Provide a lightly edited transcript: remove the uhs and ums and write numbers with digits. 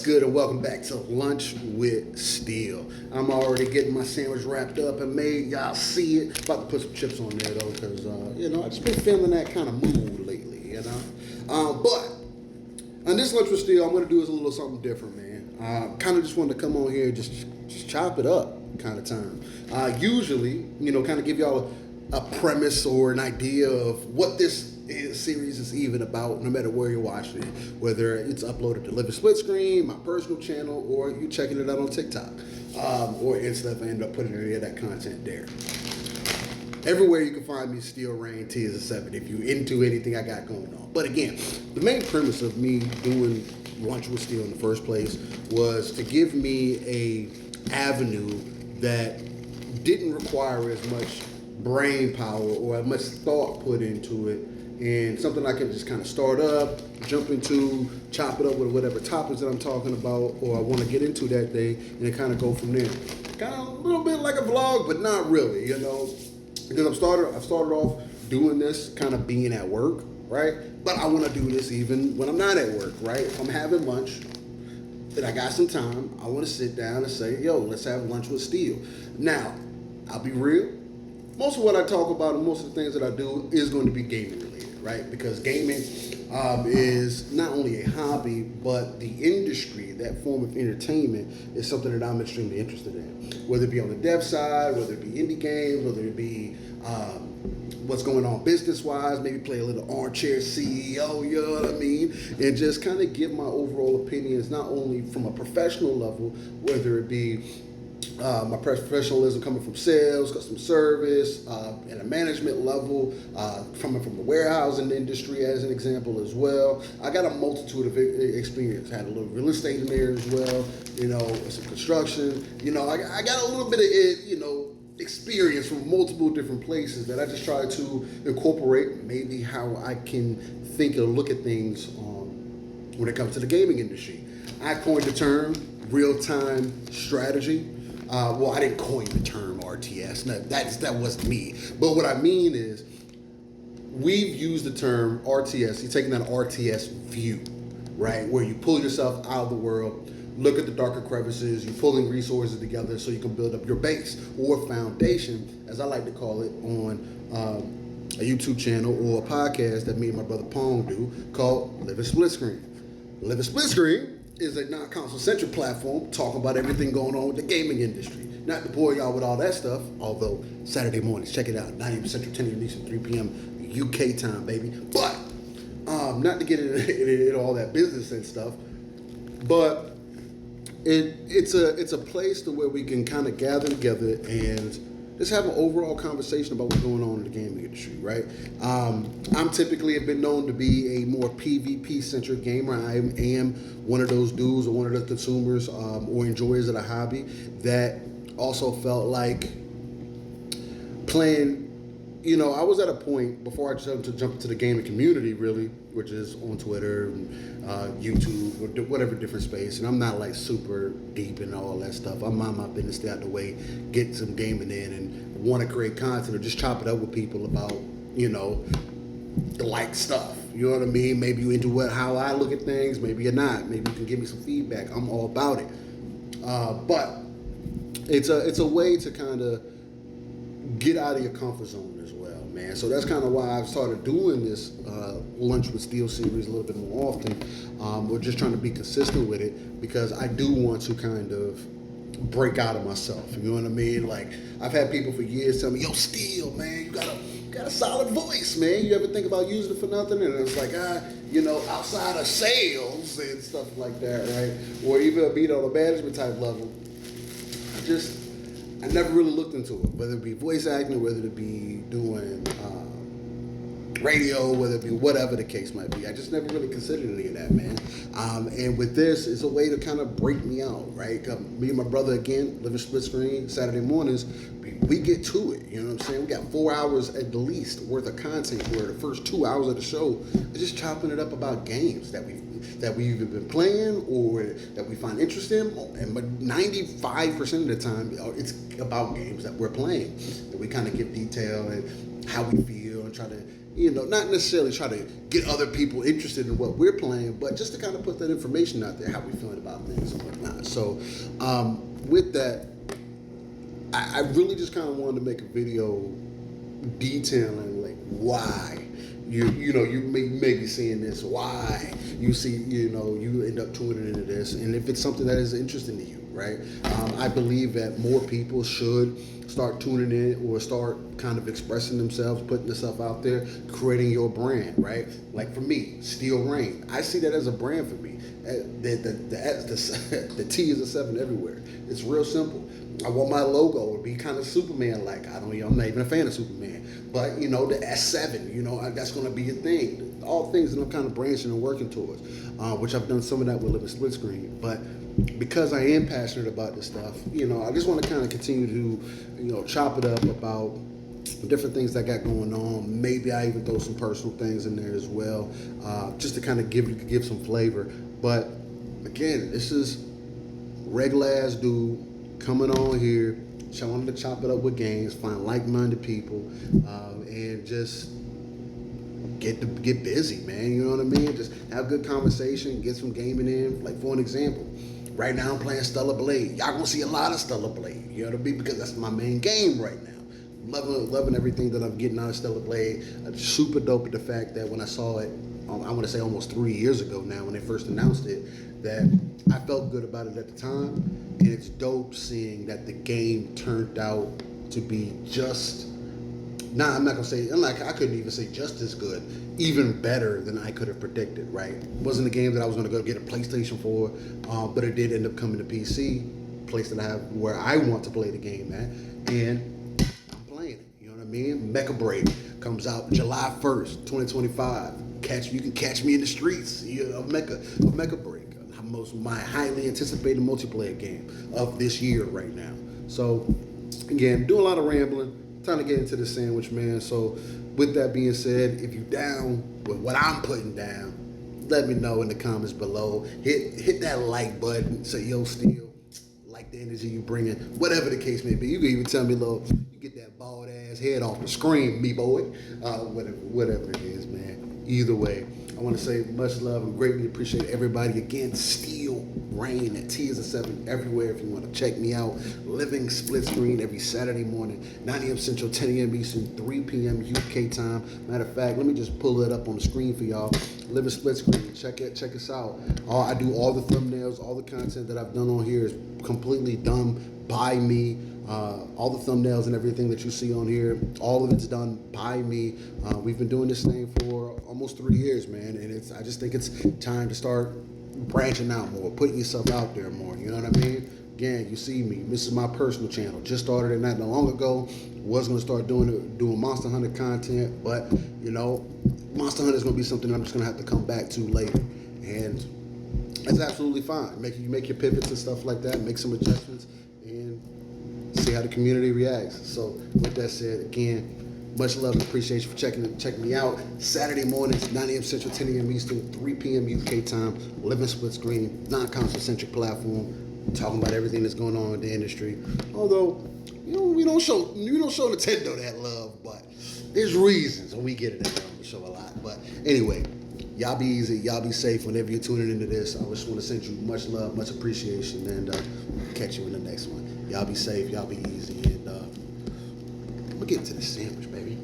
Good and welcome back to Lunch with Steel. I'm already getting my sandwich wrapped up and made. Y'all see it. About to put some chips on there though, because I just been feeling that kind of mood lately. But on this Lunch with Steel, I'm gonna do is a little something different, man. Kind of just wanted to come on here, just chop it up, kind of time. Usually, kind of give y'all a premise or an idea of what this series is even about, no matter where you're watching it, whether it's uploaded to Live a Split Screen, my personal channel, or you checking it out on TikTok or Insta if I end up putting any of that content there. Everywhere you can find me, Steel Rain T is a 7 if you're into anything I got going on. But again, the main premise of me doing Lunch with Steel in the first place was to give me a avenue that didn't require as much brain power or as much thought put into it, and something I can just kind of start up, jump into, chop it up with whatever topics that I'm talking about or I want to get into that day, and then kind of go from there. Kind of a little bit like a vlog, but not really, because I've started off doing this kind of being at work, right? But I want to do this even when I'm not at work, right? If I'm having lunch and I got some time, I want to sit down and say, yo, let's have lunch with Steel. Now, I'll be real. Most of what I talk about and most of the things that I do is going to be gaming related, right? Because gaming is not only a hobby, but the industry, that form of entertainment, is something that I'm extremely interested in. Whether it be on the dev side, whether it be indie games, whether it be what's going on business-wise, maybe play a little armchair CEO, you know what I mean? And just kind of give my overall opinions, not only from a professional level, whether it be my professionalism coming from sales, customer service, and a management level, coming from the warehousing industry as an example as well. I got a multitude of experience. I had a little real estate in there as well, some construction. I got a little bit of experience from multiple different places that I just try to incorporate maybe how I can think or look at things when it comes to the gaming industry. I coined the term real-time strategy. I didn't coin the term RTS. No, that wasn't me. But what I mean is, we've used the term RTS. You're taking that RTS view, right? Where you pull yourself out of the world, look at the darker crevices, you're pulling resources together so you can build up your base or foundation, as I like to call it, on a YouTube channel or a podcast that me and my brother Pong do called Live a Split Screen. Live a Split Screen is a non-console centric platform talking about everything going on with the gaming industry. Not to bore y'all with all that stuff, although Saturday mornings, check it out, 9 a.m. Central, 10 a.m. Eastern, 3 p.m. UK time, baby. But, not to get into all that business and stuff, but it's a place to where we can kind of gather together and just have an overall conversation about what's going on in the gaming industry, right? I'm typically have been known to be a more PvP-centric gamer. I am one of those dudes or one of the consumers or enjoyers of the hobby that also felt like playing. I was at a point before I jumped into the gaming community, really, which is on Twitter and YouTube or whatever different space. And I'm not like super deep in all that stuff. I mind my business, stay out the way, get some gaming in, and want to create content or just chop it up with people about the like stuff. You know what I mean? Maybe you into how I look at things. Maybe you're not. Maybe you can give me some feedback. I'm all about it. But it's a way to kind of get out of your comfort zone as well, man. So that's kind of why I've started doing this Lunch with Steel series a little bit more often. We're just trying to be consistent with it because I do want to kind of break out of myself. You know what I mean? Like, I've had people for years tell me, yo, Steel, man, you got a solid voice, man. You ever think about using it for nothing? And it's like, outside of sales and stuff like that, right? Or even being on a management type level, I never really looked into it, whether it be voice acting, whether it be doing radio, whether it be whatever the case might be. I just never really considered any of that, man. And with this, it's a way to kind of break me out, right? Me and my brother, again, Live a Split Screen, Saturday mornings, we get to it, you know what I'm saying? We got 4 hours at the least worth of content where the first 2 hours of the show is just chopping it up about games that we've either been playing or that we find interest in. And 95% of the time, it's about games that we're playing. And we kind of give detail and how we feel and try to not necessarily try to get other people interested in what we're playing, but just to kind of put that information out there, how we feeling about things and whatnot. So with that, I really just kind of wanted to make a video detailing like why you may be seeing this, why you end up tuning into this, and if it's something that is interesting to you, right? I believe that more people should start tuning in or start kind of expressing themselves, putting themselves out there, creating your brand, right? Like for me, Steel Rain, I see that as a brand for me. The T is a 7 everywhere. It's real simple. I want my logo to be kind of Superman-like. I'm not even a fan of Superman, but the S7, that's going to be a thing. All things that I'm kind of branching and working towards, which I've done some of that with Living Split Screen. But because I am passionate about this stuff, I just want to kind of continue to, chop it up about different things that I got going on. Maybe I even throw some personal things in there as well, just to kind of give some flavor. But again, this is regular ass dude coming on here, wanting to chop it up with games, find like-minded people, and just get busy, man. You know what I mean? Just have good conversation, get some gaming in. Like for an example, right now I'm playing Stellar Blade. Y'all gonna see a lot of Stellar Blade. You know what I mean? Because that's my main game right now. Loving everything that I'm getting out of Stellar Blade. Super dope at the fact that when I saw it, I want to say almost 3 years ago now, when they first announced it, that I felt good about it at the time, and it's dope seeing that the game turned out to be just. Nah, I'm not gonna say. I couldn't even say just as good, even better than I could have predicted. Right? It wasn't a game that I was gonna go get a PlayStation for, but it did end up coming to PC, place that I have where I want to play the game at, and I'm playing it. You know what I mean? Mecha Break comes out July 1st, 2025. You can catch me in the streets. Of Mecha Break. My highly anticipated multiplayer game of this year right now. So again, doing a lot of rambling. Time to get into the sandwich, man. So with that being said, if you down with what I'm putting down, let me know in the comments below. Hit that like button. Say yo, Steel, like the energy you bringing. Whatever the case may be. You can even tell me, look, you get that bald ass head off the screen, me boy. Whatever it is, man. Either way, I want to say much love and greatly appreciate everybody. Again, Steel Rain at T is a 7 everywhere if you want to check me out. Living Split Screen every Saturday morning, 9 a.m. Central, 10 a.m. Eastern, 3 p.m. UK time. Matter of fact, let me just pull it up on the screen for y'all. Living Split Screen, check us out. I do all the thumbnails, all the content that I've done on here is completely done by me. All the thumbnails and everything that you see on here, all of it's done by me. We've been doing this thing for almost 3 years, man, and I just think it's time to start branching out more, putting yourself out there more. You know what I mean? Again, you see me. This is my personal channel. Just started it not long ago. Was gonna start doing Monster Hunter content, but Monster Hunter is gonna be something I'm just gonna have to come back to later, and that's absolutely fine. Make your pivots and stuff like that. Make some adjustments and see how the community reacts. So with that said, again, much love and appreciation for checking me out. Saturday mornings, 9 a.m. Central, 10 a.m. Eastern, 3 p.m. UK time. Living Split Screen, non-console centric platform, talking about everything that's going on in the industry. Although, we don't show Nintendo that love, but there's reasons, and we get it on the show a lot. But anyway, y'all be easy, y'all be safe whenever you're tuning into this. I just want to send you much love, much appreciation, and catch you in the next one. Y'all be safe, y'all be easy, and we'll get into the sandwich, baby.